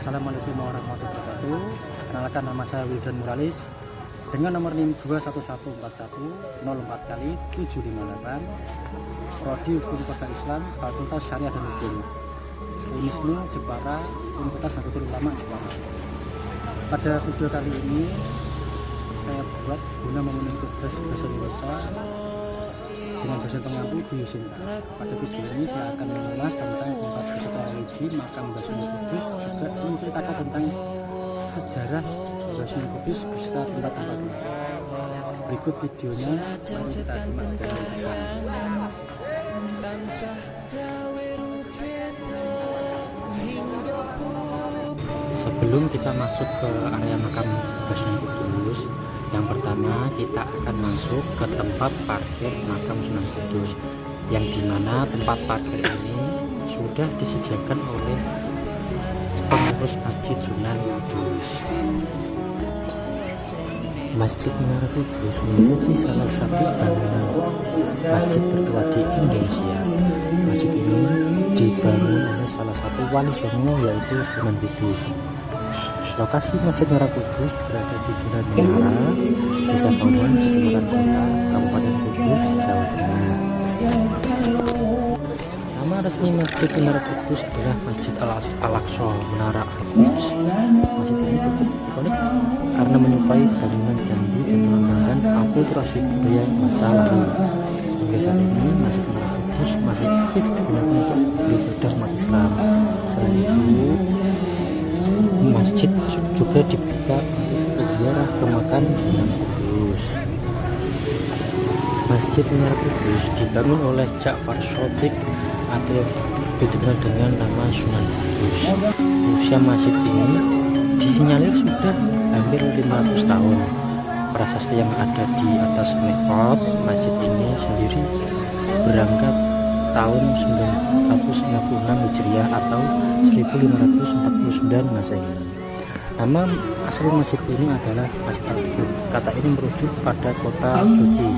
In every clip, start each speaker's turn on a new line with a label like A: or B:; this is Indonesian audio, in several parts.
A: Assalamualaikum warahmatullahi wabarakatuh. Kenalkan, nama saya Wildan Muralis dengan nomor NIM 21141 kali 758, Prodi Hukum Kota Islam, Fakultas Syariah dan Hukum, Unisnu Jepara, Universitas Nahdlatul Ulama Jepara. Pada video kali ini saya buat guna memenuhi tugas bahasa Indonesia dengan dosen pengampu Bu Yusinta. Pada video ini saya akan mengulas tentang tempat wisata religi makam Mbah Sunan Kudus, juga menceritakan tentang sejarah Mbah Sunan Kudus beserta tempat-tempatnya. Berikut videonya, mari kita simak dan bersama.
B: Sebelum kita masuk ke area makam Mbah Sunan Kudus, yang pertama kita akan masuk ke tempat parkir makam Sunan Kudus, yang dimana tempat parkir ini sudah disediakan oleh pengurus Masjid Sunan Kudus. Masjid Menara Kudus menjadi salah satu bangunan masjid tertua di Indonesia. Masjid ini dibangun oleh salah satu wali songo, yaitu Sunan Kudus. Lokasi Masjid Menara Kudus berada di Jalan Menara, Desa Bauman, Kecamatan Kota, Kabupaten Kudus, Jawa Tengah. Nama resmi Masjid Menara Kudus adalah Masjid Al-Aqsa Menara Al-Quds. Masjid ini cukup ikonik karena menyerupai bangunan candi dan melambangkan akulturasi budaya masa lalu. Hingga saat ini Masjid Menara Kudus masih aktif digunakan untuk beribadah umat Islam. Selain itu, masjid juga dibuka untuk berziarah ke makam Sunan Kudus. Masjid Menara Kudus dibangun oleh Ja'far Shadiq atau dikenal dengan nama Sunan Kudus. Usia masjid ini disinyalir sudah hampir 500 tahun. Prasasti yang ada di atas mihrab masjid ini sendiri berangkat tahun 956 Hijriah atau 1549 Masehi. Nama asli masjid ini adalah Masjid Al-Quds. Kata ini merujuk pada kota suci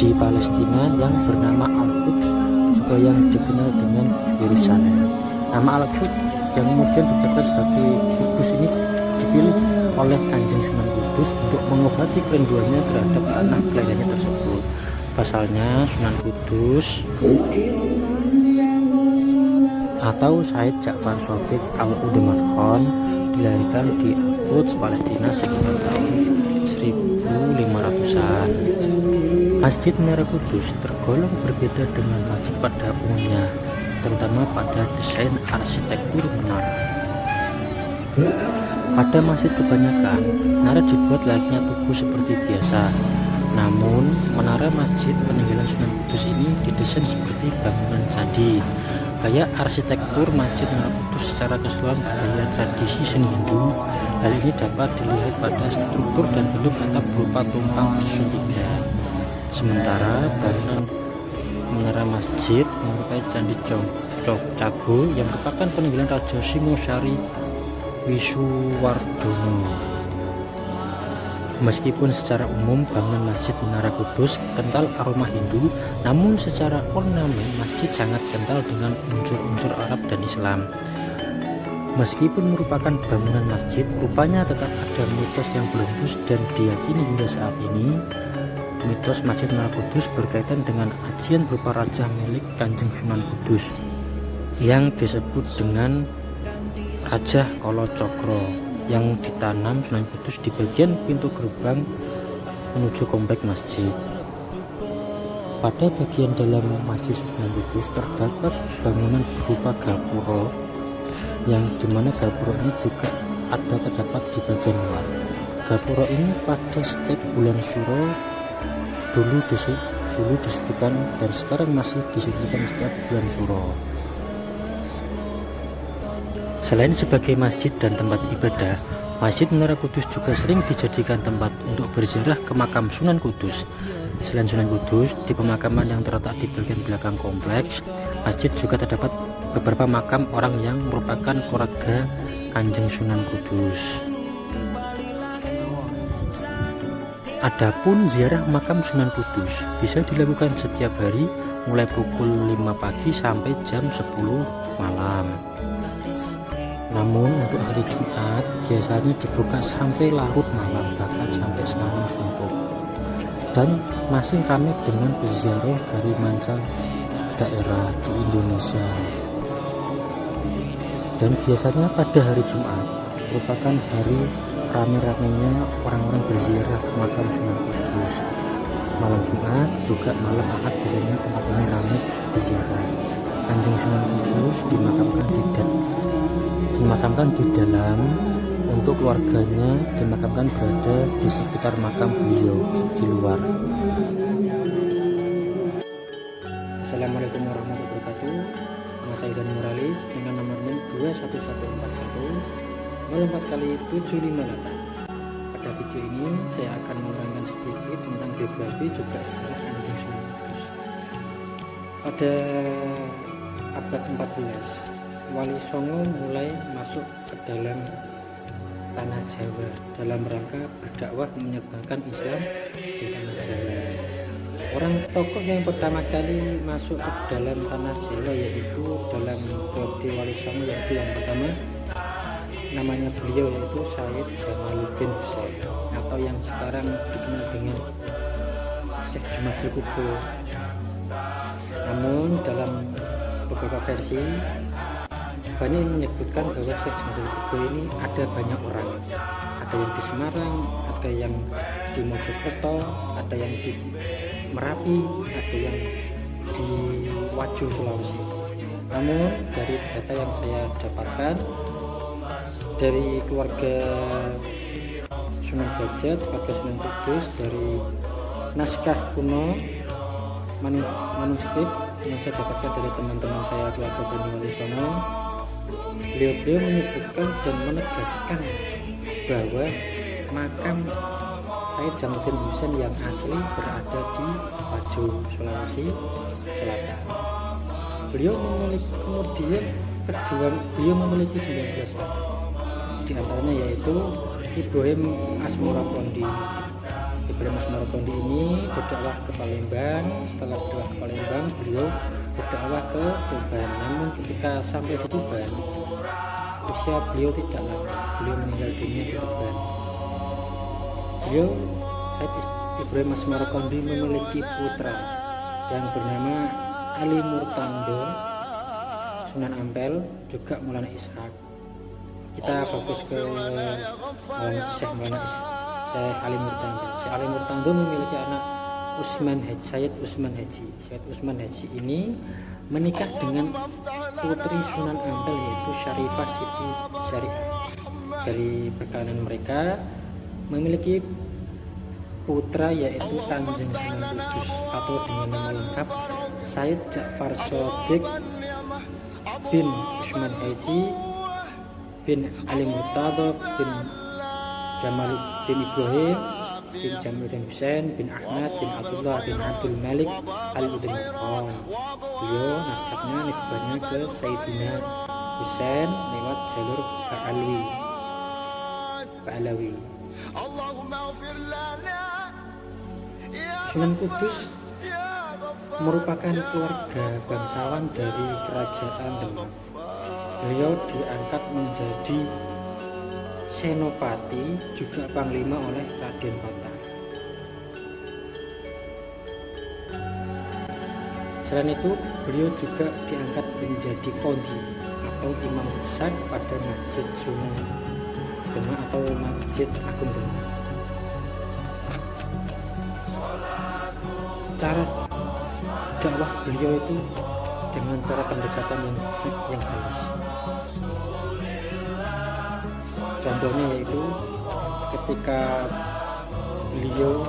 B: di Palestina yang bernama Al-Quds, juga yang dikenal dengan Yerusalem. Nama Al-Quds yang kemudian dicatat sebagai Kudus ini dipilih oleh Kanjeng Sunan Kudus untuk mengobati kerinduannya terhadap tanah kelahirannya tersebut. Pasalnya Sunan Kudus atau Said Ja'far Shadiq Al-Udamarhon dilahirkan di Al-Quds, Palestina sekitar tahun 1500-an. Masjid Menara Kudus tergolong berbeda dengan masjid pada umumnya, terutama pada desain arsitektur menara. Pada masjid kebanyakan, menara dibuat layaknya tugu seperti biasa. Namun, menara Masjid Peninggalan Sunan Kudus ini didesain seperti bangunan candi. Gaya arsitektur Masjid Menara Kudus secara keseluruhan gaya tradisi seni Hindu. Hal ini dapat dilihat pada struktur dan bentuk atap berupa tumpang bersusun tiga. Sementara bangunan menara masjid menyerupai Candi Cago yang merupakan peninggalan Raja Singosari Wisuwardono. Meskipun secara umum bangunan Masjid Menara Kudus kental aroma Hindu, namun secara ornamen masjid sangat kental dengan unsur-unsur Arab dan Islam. Meskipun merupakan bangunan masjid, rupanya tetap ada mitos yang berhembus dan diyakini hingga saat ini. Mitos Masjid Menara Kudus berkaitan dengan ajian berupa raja milik Kanjeng Sunan Kudus yang disebut dengan Raja Kalacakra, yang ditanam Sunan Kudus di bagian pintu gerbang menuju komplek masjid. Pada bagian dalam Masjid Sunan Kudus terdapat bangunan berupa gapura, yang dimana gapura ini juga terdapat di bagian luar. Gapura ini pada setiap bulan Suro dulu disucikan dan sekarang masih disucikan setiap bulan Suro. Selain sebagai masjid dan tempat ibadah, Masjid Menara Kudus juga sering dijadikan tempat untuk berziarah ke makam Sunan Kudus. Selain Sunan Kudus, di pemakaman yang terletak di bagian belakang kompleks masjid juga terdapat beberapa makam orang yang merupakan keluarga Kanjeng Sunan Kudus. Adapun ziarah makam Sunan Kudus bisa dilakukan setiap hari mulai pukul 5 pagi sampai jam 10 malam. Namun untuk hari Jumat biasanya dibuka sampai larut malam, bahkan sampai semalam subuh, dan masih ramai dengan peziarah dari manca daerah di Indonesia. Dan biasanya pada hari Jumat merupakan hari rame-ramenya orang-orang berziarah ke makam Sunan Kudus. Malam Jumat juga malam Ahad biasanya tempat ini ramai berziarah. Kanjeng Sunan Kudus dimakamkan di dalam, untuk keluarganya dimakamkan berada di sekitar makam beliau di luar. Assalamualaikum warahmatullahi wabarakatuh. Nama saya Dan Muralis dengan nomor NIM 21141 melompat kali 758. Pada video ini saya akan menerangkan sedikit tentang biografi juga sejarah Kanjeng Sunan Kudus. Pada abad 14, Wali Songo mulai masuk ke dalam tanah Jawa dalam rangka berdakwah menyebarkan Islam di tanah Jawa. Orang tokoh yang pertama kali masuk ke dalam tanah Jawa yaitu dalam periode Wali Songo, yaitu yang pertama namanya beliau yaitu Syed Jamaluddin Husain, atau yang sekarang dikenal dengan Syekh Jumadil Kubro. Namun dalam beberapa versi banyak yang menyebutkan bahwa Syekh Jumadil Kubro ini ada banyak orang, ada yang di Semarang, ada yang di Mojokerto, ada yang di Merapi, ada yang di Wajo, Sulawesi. Namun dari data yang saya dapatkan dari keluarga Sunan Derajat, keluarga Sunan Kudus, dari naskah kuno manuskrip yang saya dapatkan dari teman-teman saya keluarga Bani Wali Songo, beliau menyebutkan dan menegaskan bahwa makam Syed Jamaluddin Husain yang asli berada di Wajo, Sulawesi Selatan. Beliau memiliki 19 anak, di antaranya yaitu Ibrahim Asmara Kondi. Ibrahim Asmara Kondi ini berdakwah ke Palembang. Setelah berdakwah ke Palembang, beliau berdakwah ke Tuban. Namun ketika sampai di Tuban, usia beliau tidak lama, beliau meninggal dunia di Tuban. Beliau Syed Ibrahim Asmara Kondi memiliki putra yang bernama Ali Murtando, Sunan Ampel, juga Maulana Ishak. Kita fokus ke Syekh Ali Murtando. Syekh Ali Murtando memiliki anak Syed Usman Haji. Syed Usman Haji ini menikah dengan putri Sunan Ampel yaitu Syarifah Siti Syariah. Dari perkawinan mereka memiliki putra yaitu Kanjeng Sunan Kudus, atau dengan nama lengkap Syed Ja'far Shodiq bin Usman Haji bin Ali Murtado bin Jamaluddin Ibrahim bin Jamaluddin Husain bin Ahmad bin Abdullah bin Abdul Malik Al-Udin Khan. Beliau nasabnya nisbahnya ke Sayyidina Husain lewat jalur Ba'alawi. Sunan Kudus merupakan keluarga bangsawan dari Kerajaan Demak. Beliau diangkat menjadi senopati juga panglima oleh Raden Patah. Selain itu, beliau juga diangkat menjadi qadhi atau imam besar pada Masjid Sunan Demak atau Masjid Agung Demak. Cara dakwah beliau itu dengan cara pendekatan yang halus. Contohnya yaitu ketika beliau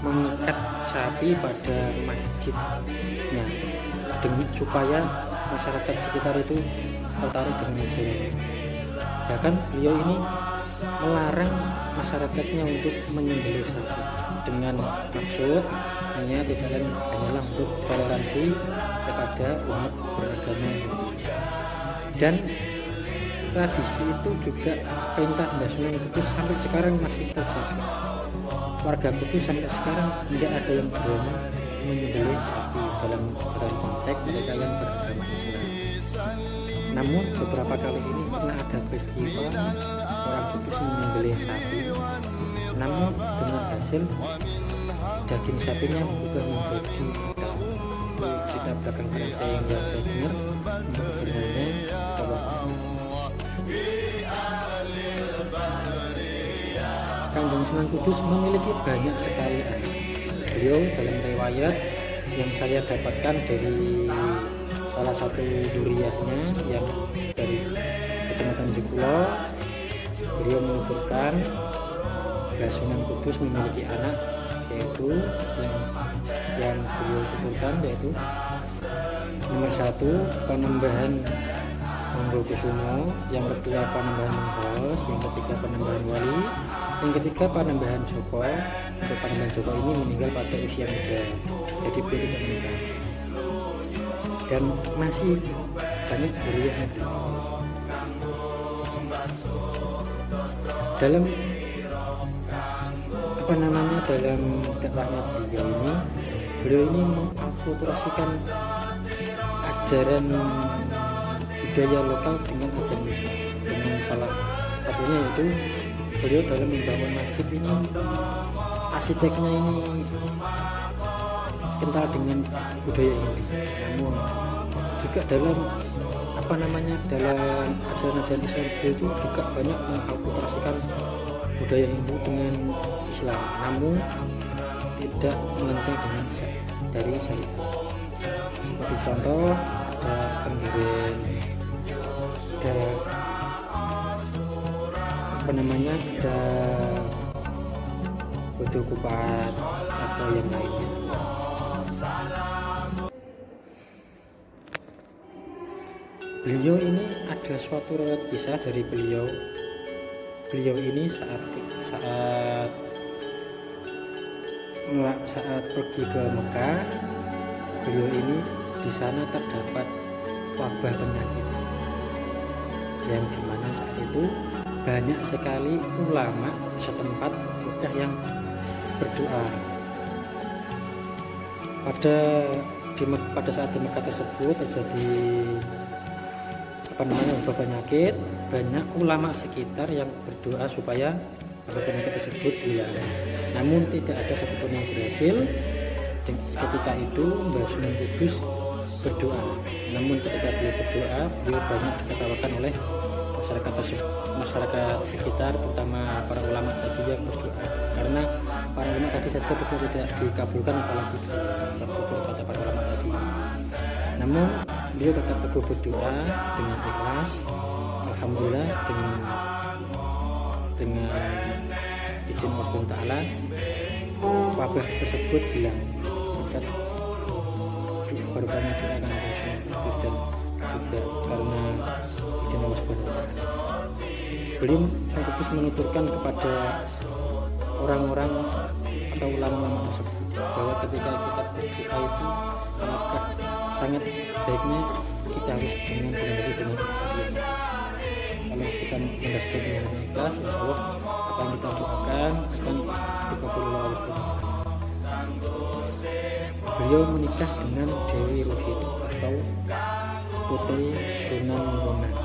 B: mengikat sapi pada masjidnya supaya masyarakat sekitar itu tertarik dengan ajarannya. Bahkan beliau ini melarang masyarakatnya untuk menyembelih sapi dengan maksud tidak lain hanyalah untuk toleransi kepada umat beragama. Dan tradisi itu juga perintah Mbah Sunan Kudus sampai sekarang masih terjaga. Warga Kudus sampai sekarang tidak ada yang berani menyembelih sapi dalam konteks mereka yang beragama Islam. Namun beberapa kali ini pernah ada peristiwa orang Kudus menyembelih sapi, namun dengan hasil daging sapinya berubah menjadi udang. Cerita belakang barang saya yang saya dengar untuk kebenarannya bahwa Kanjeng Sunan Kudus memiliki banyak sekali anak. Beliau dalam riwayat yang saya dapatkan dari salah satu duriahnya yang dari Kecamatan Jekulo, beliau menuturkan bahwa Sunan Kudus memiliki anak, yaitu yang beliau tuturkan yaitu nomor 1 Panembahan Manggokusumo, yang kedua Panembahan Menghos, yang ketiga Panembahan Wali, yang ketiga Panembahan Joko. Untuk Panembahan Joko ini meninggal pada usia muda, jadi beliau tidak menikah dan masih banyak duriannya. Dalam dalam dakwahnya beliau ini mengakulturasikan ajaran budaya lokal dengan ajaran Islam, dengan salah satunya yaitu beliau dalam membangun masjid ini, arsiteknya ini kental dengan budaya ini, namun juga dalam dalam ajaran-ajaran Islam itu juga banyak mengakulturasikan budaya Hindu dengan Islam, namun tidak melenceng dari syariat. Seperti contoh ada penggiring, ada butuh kupat atau yang lainnya. Beliau ini ada suatu riwayat kisah dari beliau ini saat pergi ke Mekah. Beliau ini di sana terdapat wabah penyakit yang dimana saat itu banyak sekali ulama setempat Mekah yang berdoa. Pada saat di Mekah tersebut terjadi wabah penyakit, banyak ulama sekitar yang berdoa supaya wabah penyakit tersebut hilang, namun tidak ada satupun yang berhasil. Ketika itu Mbah Sunan Kudus berdoa, namun ketika beliau berdoa, beliau banyak diketawakan oleh masyarakat sekitar, terutama para ulama tadi yang berdoa, karena para ulama tadi saja berdoa tidak dikabulkan, apalagi terkabul kata para ulama tadi. Namun beliau tetap teguh berdoa dengan ikhlas. Alhamdulillah dengan izin Allah SWT wabah tersebut hilang berkat berbanyak doa Kanjeng Sunan Kudus dan juga karena izin Allah SWT. Beliau Sunan Kudus menuturkan kepada orang-orang atau ulama-ulama tersebut bahwa ketika kita berdoa itu sangat baiknya kita harus dengan koordinasi dengan Allah. Kalau kita mendaskan dengan ikhlas, insya Allah apa yang kita doakan akan dikabul oleh Allah SWT. Beliau menikah dengan Dewi Rohit atau Putri Sunan Bonang,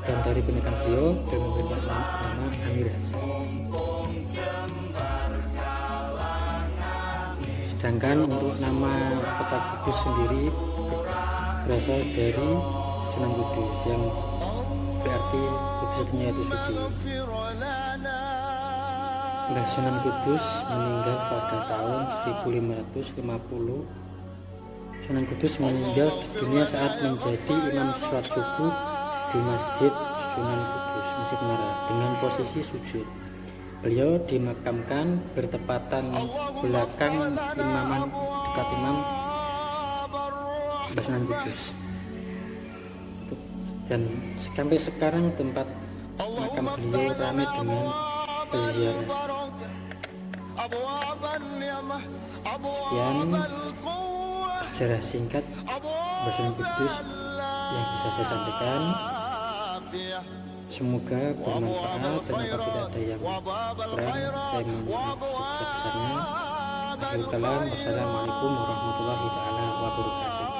B: dan dari pernikahan beliau memberikan nama Amir Hasan. Sedangkan untuk nama kota Kudus sendiri berasal dari Sunan Kudus yang berarti kudus artinya itu suci. Mbah Sunan Kudus meninggal pada tahun 1550. Sunan Kudus meninggal di dunia saat menjadi imam sholat subuh di Masjid Sunan Kudus, Masjid Nara, dengan posisi sujud. Beliau dimakamkan bertepatan belakang imaman dekat Imam Mbah Sunan Kudus. Dan sampai sekarang tempat makam beliau ramai dengan peziarah. Sekian sejarah singkat Mbah Sunan Kudus yang bisa saya sampaikan. Semoga bermanfaat, dan apabila ada yang kurang saya mohon maaf sebesar-besarnya. Wassalamualaikum warahmatullahi taala wabarakatuh.